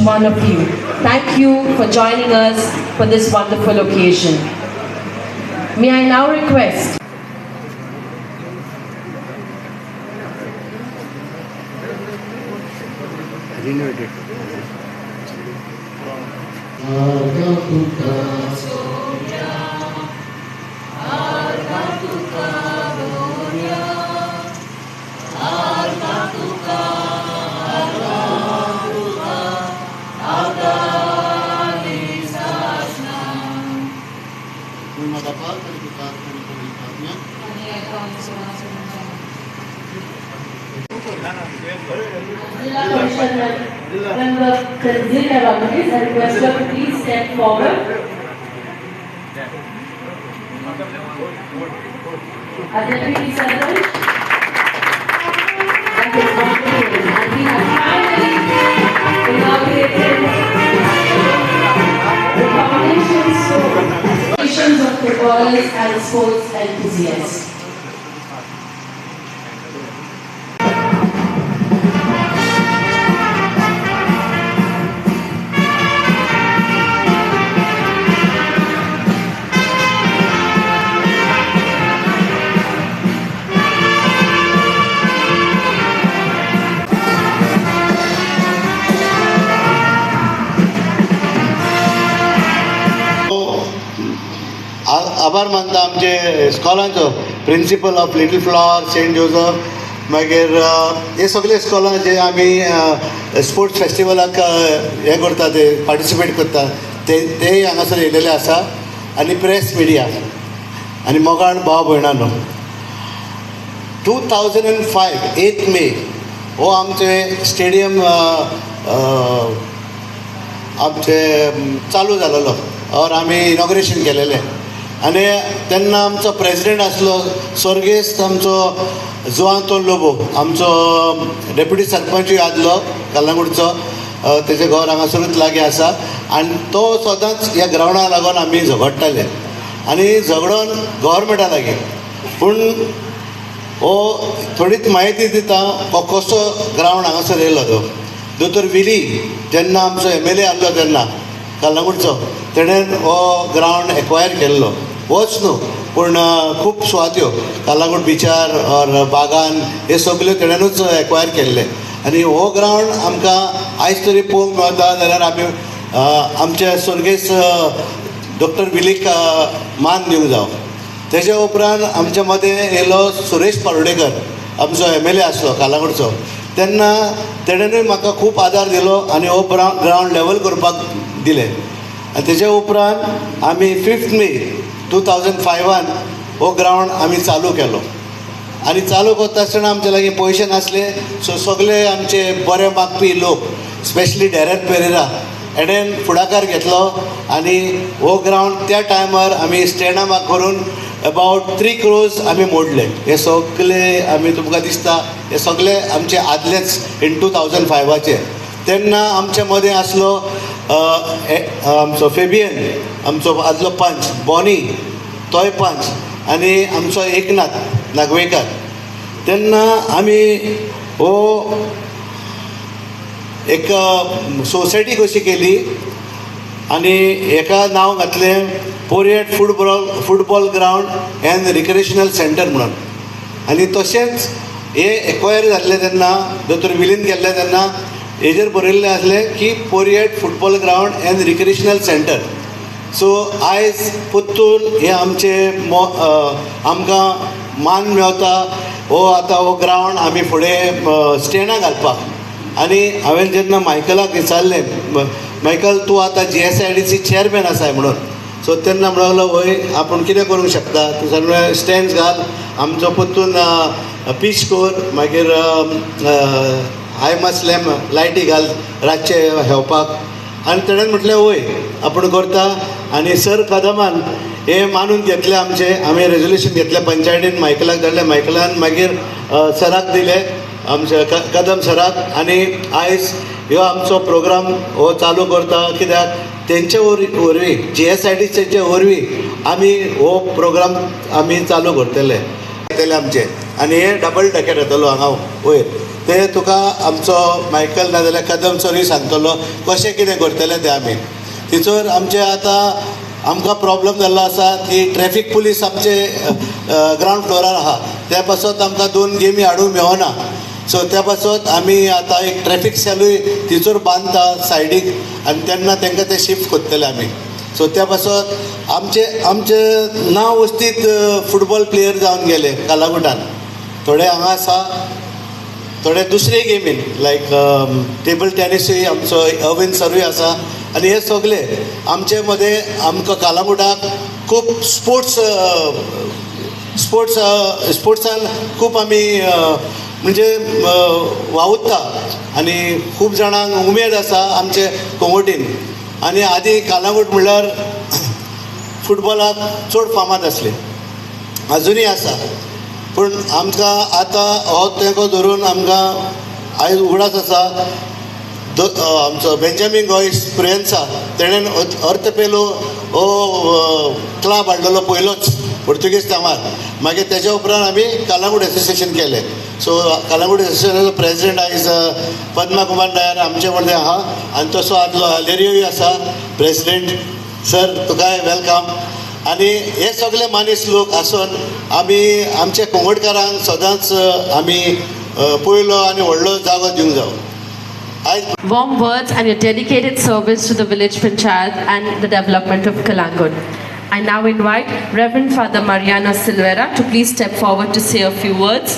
one of you. Thank you for joining us for this wonderful occasion. May I now request Jilla Parishad member Tanzil Nawabis, I request you to please step forward. Our deputy servant and his volunteers, and we have finally inaugurated the foundations of footballers and sports enthusiasts. आभार मानता आमचे स्कॉलांचो principal of Little Flower Saint Joseph मागीर हे सगळे स्कॉलां जे आमी sports फेस्टिवलाक हे करता ते पार्टिसिपेट करता तेय हांगासर येयलेले आसा आनी प्रेस मिडिया आनी मोगाळ भाव भयणांनो 2005 8 मे हो आमचे स्टेडियम आमचे चालू जालेलो और आमी इनॉग्रेशन केलेलें आनी तेन्ना आमचो प्रेसिडेंट आसलो सर्गेस्त आमचो जुआंतो लोबो आमचो डेप्युटी सरपंचूय आसलो कलंगूटचो तेजें घर हांगासरूच लागीं आसा आनी तो सदांच ह्या ग्रावंडाक लागून आमी झगडटाले आनी झगडोन गव्हर्मेंटा लागीं पूण हो थोडीच म्हायती दिता हो कसो ग्रावंड हांगासर येयलो तो दोतोर विली जेन्ना आमचो MLA आसलो तेन्ना कलंगूटचो तेणेन हो ग्रावंड एक्वायर केल्लो होच न्हू पूण खूब सुवात्यो कलंगूट बिचार और बागान हे सगल्यो तेणेनूच एक्वायर केल्ले आनी हो ग्रावंड आमकां आयज तरी पळोवंक मेळटा जाल्यार आमी आमच्या सर्गेस्त डॉक्टर विलीक मान दिवंक जावं. तेजे उपरांत आमच्या मदें येयलो सुरेश पार्वडेकर आमचो MLA आसलो कलंगूटचो तेन्ना तेणेनूय म्हाका खूब आदार दिलो आनी हो ग्रावंड लेवल करपाक दिलें आनी तेजे उपरांत आमी 5 मे 2005 हो ग्रावंड आमी चालू केलो आनी चालू करता आसतना आमचे लागीं पयशे नासले सो सगळे आमचे बरे मागपी लोक स्पेशली डेरेक पेरेरा हेणेन फुडाकार घेतलो आनी हो ग्रावंड त्या टायमार आमी स्टँडा करून अबावट 3 crores आमी मोडले. हे सगळे आमी तुमकां दिसता हे सगळे आमचे आदलेच इन 2005 तेन्ना आमच्या मदें आसलो आमचो फेबियन आमचो आदलो पंच बॉनी तोय पंच आनी आमचो एकनाथ नागवेकर तेन्ना आमी हो एक सोसायटी कशी केली आनी हेका नांव घातलें Poriyat football ground and recreational centre म्हणून आनी तशेंच हे एक्वायर जाल्ले तेन्ना दोतोर विलीन केल्ले तेन्ना हेजेर बरयल्लें आसलें की Poriyat football ground and recreational centre. So आयज पुत्तून हे आमचे आमकां मान मेळटा हो आतां हो ग्रावंड आमी फुडें स्टँडा घालपाक आनी हांवें जेन्ना मायकलाक विचारलें मायकल तूं आतां GSIDC चेअरमॅन आसाय म्हणून सो तेन्ना म्हणलो वय आपूण कितें करूंक शकता तूं सगळे स्टँड्स घाल आमचो पोत्तून पीच कोर मागीर हाय मास्लेम लायटी घाल रातचे हेवपाक आनी तेणेन म्हटलें वय आपूण करता आनी सर कदमान हे मानून घेतले आमचे आमी रेजोल्युशन घेतलें पंचायतीन मायकलाक धाडलें मायकलान मागीर सराक दिलें आमच्या कदम सराक आनी आयज ह्यो आमचो प्रोग्राम हो चालू करता कित्याक तेंचे वरवीं GSIDCचे वरवीं आमी हो प्रोग्राम आमी चालू करतले आमचे आनी हे डबल डेकर येतलो हांगा वयर ते तुका आमचो मायकल नाजाल्यार कदम सरूय सांगतलो कशें कितें करतले तें आमी. तिचोर आमचे आतां आमकां प्रॉब्लम जाल्लो आसा की ट्रॅफीक पुलीस आमचे ग्रावंड फ्लोरार आहा, त्या पासत आमकां 2 गेमी हाडूंक मेळना. सो त्या पासत आमी आतां एक ट्रॅफीक सेलूय तिचोर बांदता सायडीक आनी तेन्ना तांकां ते शिफ्ट करतले आमी. सो त्या पासत आमचे नांव वस्तीत फुटबॉल प्लेयर जावन गेले कालागुटान. थोडे हांगा आसा, थोडे दुसरे गेमीन लायक टेबल टेनिसूय आमचो अविन सरूय आसा. आनी हे सगळे आमचे मदें आमकां कालागुटाक खूब स्पोर्ट्सान खूब आमी म्हणजे वावुरता आनी खूब जाणांक उमेद आसा आमचे कोंगोटीन. आनी आदी कालागूट म्हणल्यार फुटबॉलाक चड फामाद आसले, आजुनूय आसा. पूण आमकां आतां हो तेंको धरून आमकां आयज उगडास आसा. आमचो बेंजामीन गॉयस प्रुएन्सा तेणेन अर्थ पेलो हो क्लब हाडलेलो पयलोच पोर्तुगीज टायमार. मागीर तेज्या उपरांत आमी कालागूट एसोसिएशन केलें. सो कालागूट एसोसिएशनाचो प्रेजिडेंट आयज पद्मा कुमार नायर आमचे वांगडा आहा आनी तसो आदलो लेरियोय आसा प्रेजिडेंट. सर तुकाय वेलकम. आनी हे सगळे मानीस लोक आसून आमी आमच्या कोंगोटकारांक सदांच आमी पयलो आनी व्हडलो जागो दिवंक जावो. Warm words and your dedicated service to the village panchayat and the development of Kalangut. I now invite Reverend Father Mariano Silveira to please step forward to say a few words.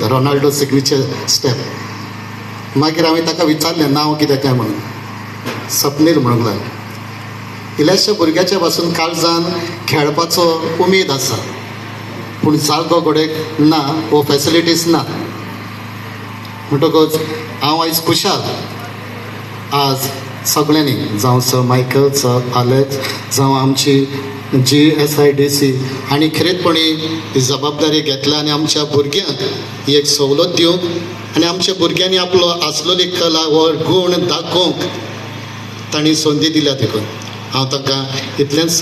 Ronaldo signature step. मागीर हांवें ताका विचारलें नांव कितें काय म्हणून. सपनील म्हणूंक लागलें. इल्ल्याशा भुरग्याच्या पासून काळजान खेळपाचो उमेद आसा, पूण जागो गोडेक ना, वो फॅसिलिटीज ना. म्हणटकच हांव आयज खुशाल आज सगळ्यांनी जावं सर मायकल सर आलेक्स जावं आमची GSIDC हांणी खरेंचपणी ही जबाबदारी घेतल्या आनी आमच्या भुरग्यांक ही एक सवलत दिवंक आनी आमच्या भुरग्यांनी आपलो आसलेली कला वो गूण दाखोवंक तांणी संदी दिल्या देखून हांव तांकां इतलेंच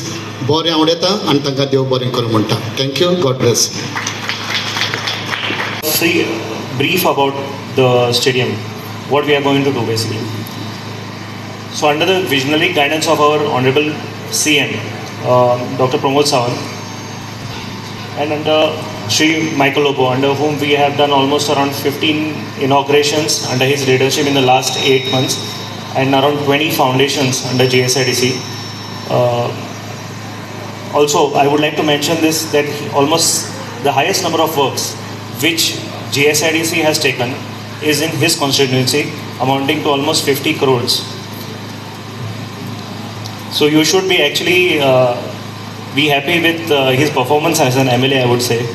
बरें आवडटा आनी तांकां देव बरें करूं म्हणटा. Thank you. God bless. Brief about the stadium, what we are going to do basically. So under the visionary guidance of our Honorable CM, Dr. Pramod Sawant, and under Sri Michael Lobo, under whom we have done almost around 15 inaugurations under his leadership in the last 8 months, and around 20 foundations under GSIDC. Also, I would like to mention this, that almost the highest number of works which GSIDC has taken is in his constituency, amounting to almost 50 crores. So you should be actually be happy with his performance as an MLA, I would say.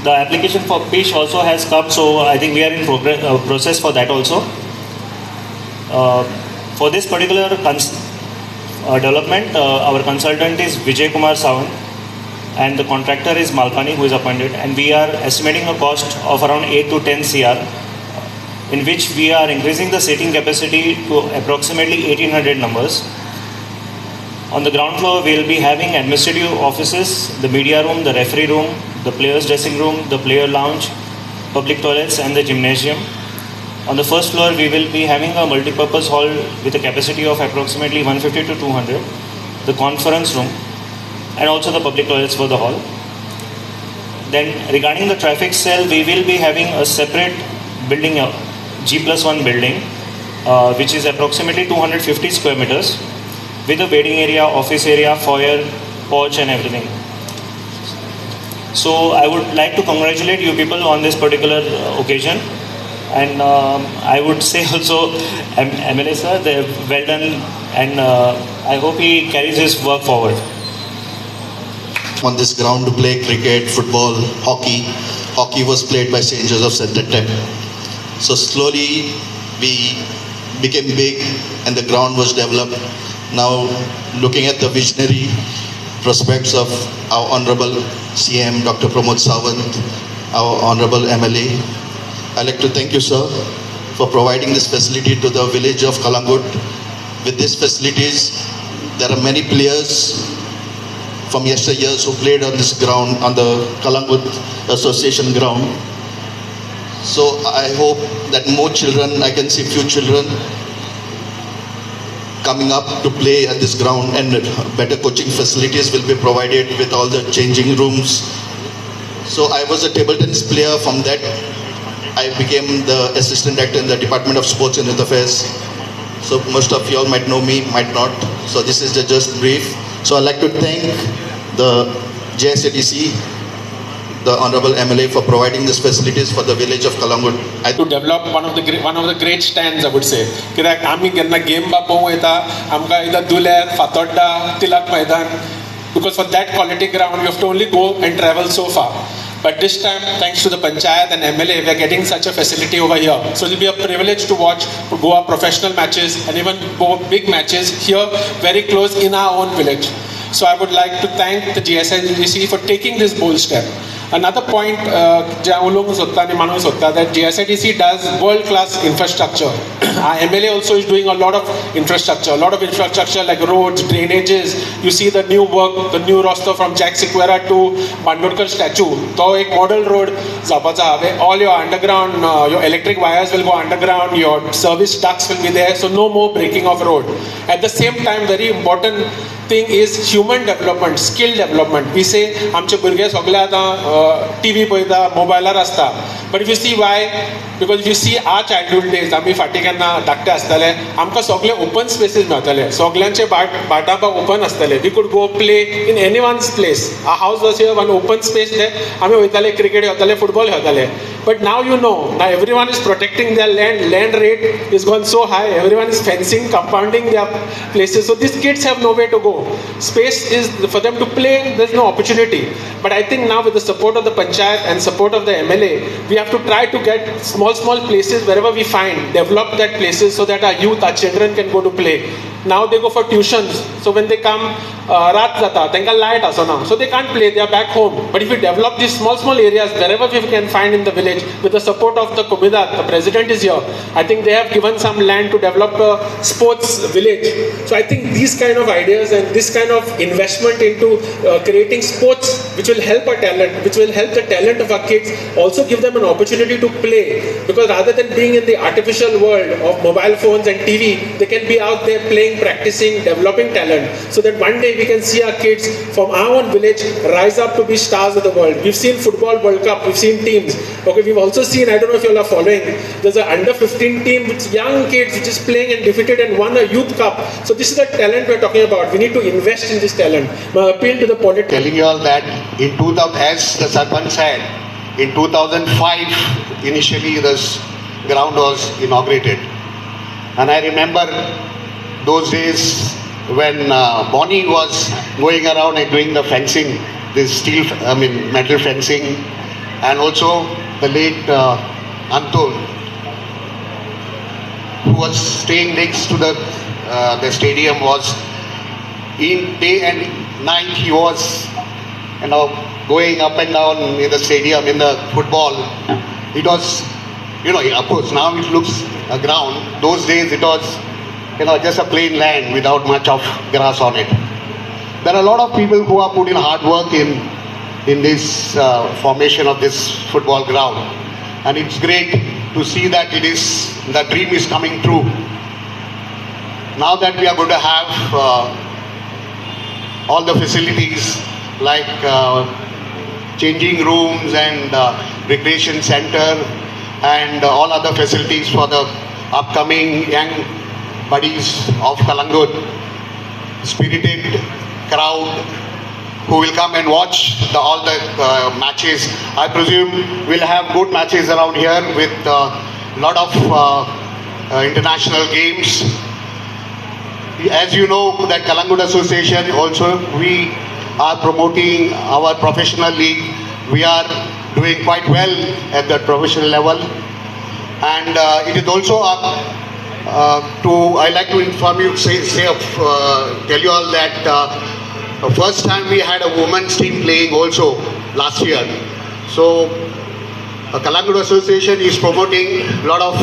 The application for PISH also has come, so I think we are in process for that also. For this particular development, our consultant is Vijay Kumar Sawant and the contractor is Malpani, who is appointed, and we are estimating a cost of around 8 to 10 CR, in which we are increasing the seating capacity to approximately 1800 numbers. On the ground floor, we will be having administrative offices, the media room, the referee room, the players' dressing room, the player lounge, public toilets and the gymnasium. On the first floor, we will be having a multi-purpose hall with a capacity of approximately 150 to 200, the conference room, and also the public toilets for the hall. Then regarding the traffic cell, we will be having a separate building, a G+1 building, which is approximately 250 square meters, with a waiting area, office area, foyer, porch and everything. So I would like to congratulate you people on this particular occasion, and I would say also MLA sir, well done, and I hope he carries his work forward. On this ground to play cricket, football, hockey. Hockey was played by St. Joseph's at that time. So slowly we became big and the ground was developed. Now looking at the visionary prospects of our Honorable CM Dr. Pramod Sawant, our Honorable MLA. I'd like to thank you, sir, for providing this facility to the village of Kalangut. With these facilities, there are many players from yesteryears who played on this ground, on the Kalangut Association ground. So I hope that more children, I can see few children coming up to play at this ground, and better coaching facilities will be provided with all the changing rooms. So I was a table tennis player. From that, I became the assistant director in the Department of Sports and Youth Affairs. So most of you all might know me, might not. So this is the just brief. So I'd like to thank the JSADC, the Honorable MLA, for providing these facilities for the village of Kalangut. To develop one of the great stands, I would say. कित्याक आमी केन्ना game बा पळोवंक वयता आमकां एकदां दुलेर फातोड्डा तिलक मैदान, because for that quality ground you have to only go and travel so far. But this time, thanks to the Panchayat and MLA, we are getting such a facility over here. So it will be a privilege to watch Goa professional matches and even big matches here very close in our own village. So I would like to thank the GSIDC for taking this bold step. Another point that GSIDC does world-class infrastructure. Our MLA also is doing a lot of infrastructure like roads, drainages. You see the new work, the new roster from Jack Sequeira to Bandorkar statue. So a model road, all your underground, your electric wires will go underground, your service ducts will be there, so no more breaking of road. At the same time, very important thing is human development, skill development. We say, आमचे भुरगे सगळे आतां TV पळयता, मोबायलार आसता. But if you see why, because if you see our childhood days, आमी फाटीं केन्ना धाकटे आसताले, आमकां सगळे open spaces मेळटाले. सगळ्यांचे बाटाबा open आसताले. We could go play in anyone's place. Our house was here, one open space there. आमी वयताले cricket खेळताले, football खेळताले. But now you know, now everyone is protecting their land. Land rate is gone so high. Everyone is fencing, compounding their places. So these kids have nowhere to go. Space is for them to play. There's no opportunity. But I think now with the support of the Panchayat and support of the MLA, we have to try to get small places wherever we find, develop that places so that our youth, our children can go to play. Now they go for tuitions. So when they come, raat jata, tenka light asana. So they can't play, they are back home. But if we develop these small areas wherever we can find in the village, with the support of the Kumidat, the president is here. I think they have given some land to develop a sports village. So I think these kind of ideas and this kind of investment into creating sports which will help our talent, which will help the talent of our kids, also give them an opportunity to play. Because rather than being in the artificial world of mobile phones and TV, they can be out there playing, practicing, developing talent, so that one day we can see our kids from our own village rise up to be stars of the world. We've seen Football World Cup, we've seen teams. Okay, we've also seen, I don't know if you all are following, there's an under 15 team with young kids which is playing and defeated and won a youth cup. So this is the talent we're talking about. We need to invest in this talent. My appeal to the politics. Telling you all that in 2000, as the Sarpanch said, in 2005 initially this ground was inaugurated. And I remember those days when Bonnie was going around and doing the fencing, this metal fencing, and also the late Anton, who was staying next to the stadium, was in day and night he was, going up and down in the stadium, in the football. It was, of course now it looks a ground. Those days it was, just a plain land without much of grass on it. There are a lot of people who have put in hard work in this formation of this football ground, and it's great to see that the dream is coming true. Now that we are going to have all the facilities like changing rooms and recreation center and all other facilities for the upcoming young buddies of Kalangut, spirited crowd who will come and watch all the matches. I presume we'll have good matches around here with a lot of international games. As you know, that Kalangut Association also, we are promoting our professional league. We are doing quite well at the professional level, and it is also I like to inform you, tell you all that first time we had a women's team playing also last year. So Kalangut Association is promoting a lot of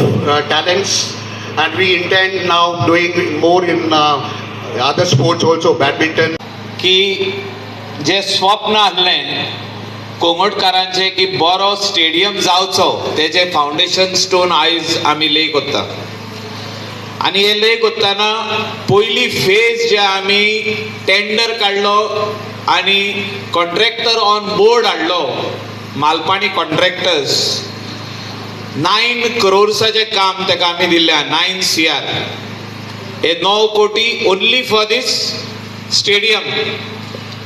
talents, and we intend now doing more in other sports also, badminton. की जे स्वप्न आसलें कोंगडकारांचें की बरो stadium जावचो तेजे foundation stone आयज आमी ले कोत्ता. आनी हे ले कोत्ताना पयली फेज जे आमी टेंडर काडलो आनी कॉन्ट्रॅक्टर ऑन बोर्ड हाडलो, मालपाणी कॉन्ट्रॅक्टर्स, 9 crores काम ताका आमी दिल्ल्या, 9 CR. हे 9 कोटी ओन्ली फॉर दीस स्टेडियम.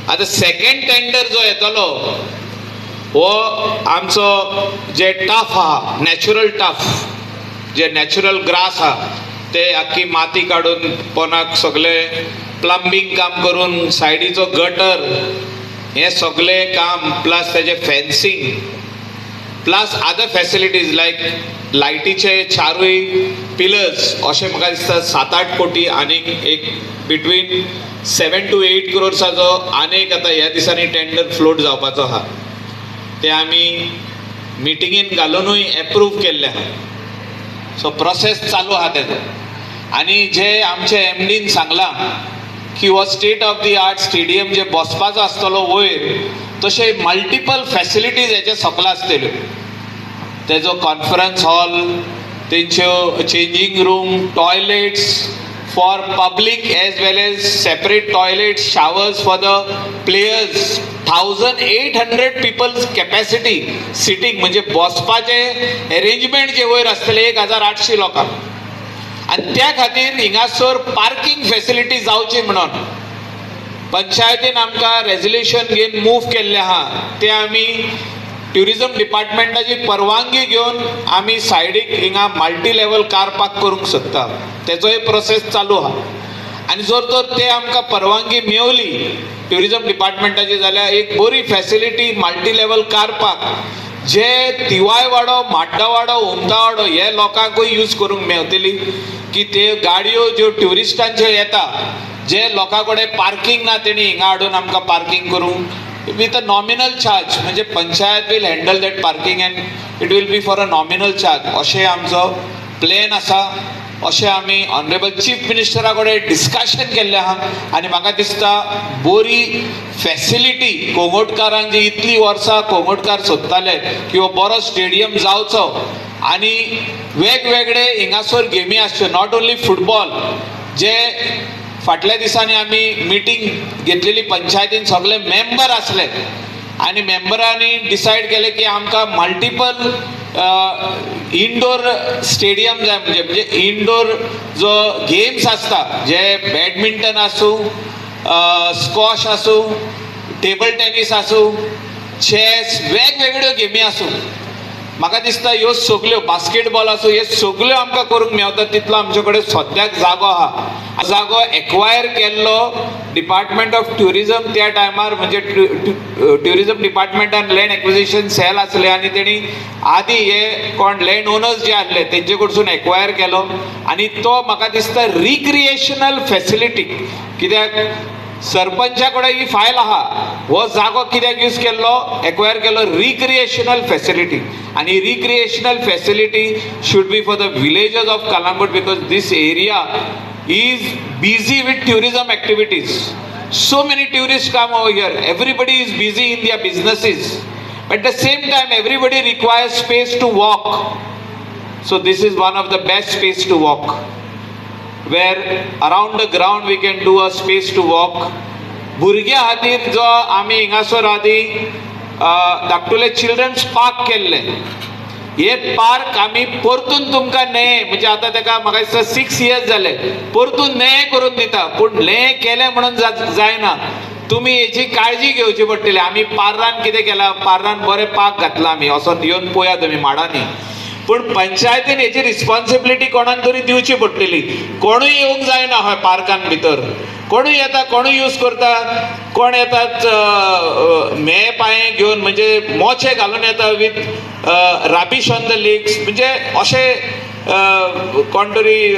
आतां सेकंड टेंडर जो येतलो हो आमचो जे टफ आहा, नॅचरल टफ, जे नॅचरल ग्रास आहा ते आख्खी माती काडून पोनाक सगळें प्लंबींग काम करून सायडीचो गटर हे सगळें काम प्लस तेजे फेन्सिंग प्लस अदर फॅसिलिटीज लायक लायटीचे 4 पिलर्स अशें म्हाका दिसता 7-8 कोटी आनीक एक बिटवीन 7 to 8 crores आनीक आतां ह्या दिसांनी टेंडर फ्लोट जावपाचो आहा. ते आमी मिटिंगेन घालूनूय एप्रूव केल्ले आहा. सो प्रोसेस चालू आहा तेजो. आनी जे आमचे MDन सांगलां की हो state of the art stadium जे बसपाचो आसतलो वयर तशे मल्टिपल फॅसिलिटीज हेचे सकला आसतल्यो. तेजो कॉन्फरन्स हॉल, तेंच्यो changing room, toilets for public as well as separate toilets, showers for the players, 1800 peoples capacity seating म्हणजे बसपाचे अरेंजमेंट जे वयर आसतले 1800 लोकांक. आनी त्या खातीर हिंगासर पार्किंग फॅसिलिटी जावची म्हणून पंचायतीन आमकां रेजोल्युशन घेवन मूव केल्लें आहा. ते आमी ट्युरिजम डिपार्टमेंटाची परवानगी घेवन आमी सायडीक हिंगा मल्टी लेवल कार पार्क करूंक सोदता. तेजोय प्रोसेस चालू आहा. आनी जर तर ते आमकां परवानगी मेवली ट्युरिजम डिपार्टमेंटाची जाल्यार एक बरी facility multi level car park जे तिवाय वाडो, माड्डा वाडो, उमता वाडो हे लोकांकूय यूज करूंक मेवतली. की ते गाडयो ज्यो ट्युरिस्टांच्यो येता जे लोकां कडेन पार्किंग ना तेणी हिंगा हाडून आमकां पार्किंग करूंक विथ अ नॉमिनल चार्ज, म्हणजे panchayat will handle that parking and it will be for a nominal charge. अशें आमचो प्लॅन आसा. अशें आमी ऑनरेबल चीफ मिनिस्टरा कडेन डिस्कशन केल्लें आहा. आनी म्हाका दिसता बरी फॅसिलिटी कोंगडकारांक जी इतलीं वर्सां कोंगडकार सोदताले की हो बरो स्टेडियम जावचो आनी वेगवेगळे हिंगासर गेमी आसच्यो, नॉट ओन्ली फुटबॉल. जे फाटल्या दिसांनी आमी मिटींग घेतलेली पंचायतीन सगळे मेंबर आसले आनी मेंबरांनी डिसायड केलें की आमकां मल्टिपल इनडोर स्टेडियम जाय. म्हणजे इनडोर जो गेम्स आसता जे बॅडमिंटन आसूं, स्क्वॉश आसूं, टेबल टेनीस आसूं, चॅस, वेगवेगळ्यो गेमी आसूं. म्हाका दिसता ह्यो सगल्यो, बास्केटबॉल आसूं, हे सगल्यो आमकां करूंक मेवता तितलो आमचे कडेन सद्याक जागो आहा. जागो एक्वायर केल्लो डिपार्टमेंट ऑफ ट्युरिजम त्या टायमार, म्हणजे ट्युरिजम डिपार्टमेंटान लँड एक्विजिशन सेल आसले आनी तेणी आदी हे कोण लँड ओनर्स जे आसले तेंचे कडसून एक्वायर केलो. आनी तो म्हाका दिसता रिक्रिएशनल फॅसिलिटी, कित्याक सरपंचा कडेन ही फायल आहा, हो जागो कित्याक यूज केल्लो, एक्वायर केलो रिक्रिएशनल फॅसिलिटी. आनी recreational facility should be for the villages of Calangute because this area is busy with tourism activities. So many tourists come over here. Everybody is busy in their businesses. But at the same time, everybody requires space to walk. So this is one of the best space to walk. Where around the ground we can do a space to walk. भुरग्यां खातीर जो आमी हिंगासर आदी धाकटुले children's park केल्ले, हे park आमी परतून तुमकां नये, म्हणजे आतां ताका म्हाका दिसता 6 years जाले, परतून नये करून दिता. पूण नये केले म्हणून जायना, तुमी हेची काळजी घेवची पडटली. आमी पार्रान कितें केलां, पार्रान बरें पार्क घातलां आमी, असो येवन पळया तुमी माडांनी. पूण पंचायतीन हेची रिस्पॉन्सिबिलिटी कोणान तरी दिवची पडटली. कोणूय येवंक जायना हय पार्कान भितर. कोणूय येता, कोणूय यूज करता. कोण येतात मे पांये घेवन, म्हणजे मोचे घालून येता विथ राबीश ऑन द लेग्स, म्हणजे अशें कोण तरी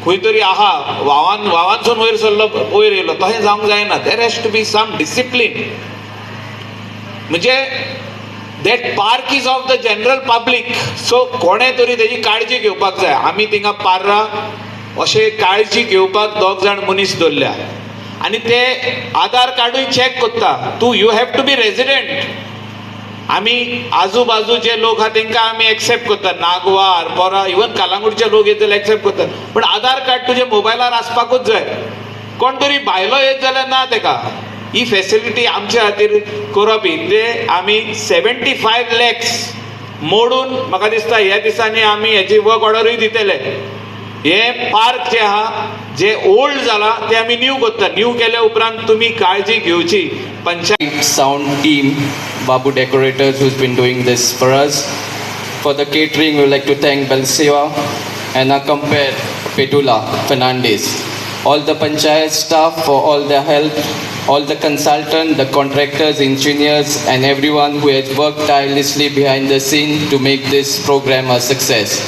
खंय तरी आहा वावांसून वयर सरलो, वयर येयलो, तशें जावंक जायना. There has to be some discipline. म्हणजे that park is of the general public. So कोणे तरी तेजी काळजी घेवपाक जाय. आमी थिंगा पार्रा अशें काळजी घेवपाक दोग जाण मनीस दवरल्या आनी ते आधार कार्डूय चॅक करता. तूं you have to be resident. आमी आजू बाजू जे लोक आहा तांकां आमी एक्सेप्ट करता, नागवा, आरपोरा, इवन कलांगूटचे लोक येत जाल्यार एक्सेप्ट करता, पण आधार कार्ड तुजे मोबायलार आसपाकूच जाय. कोण तरी भायलो येत जाल्यार ना तेका. ही फॅसिलिटी आमच्या खातीर करप ते आमी 75 lakhs मोडून म्हाका दिसता ह्या दिसांनी आमी हेची वर्क ऑर्डरूय दितले. हे पार्क जे आहा जे ओल्ड जाला ते आमी न्यू करता. न्यू केल्या उपरांत तुमी काळजी घेवची. Panchayat sound team, Babu Decorators, who's been doing this for us. For the catering, we would like to thank Balseva and our compare Petula Fernandez. All the Panchayat staff for all their help, all the consultants, the contractors, engineers, and everyone who has worked tirelessly behind the scene to make this program a success.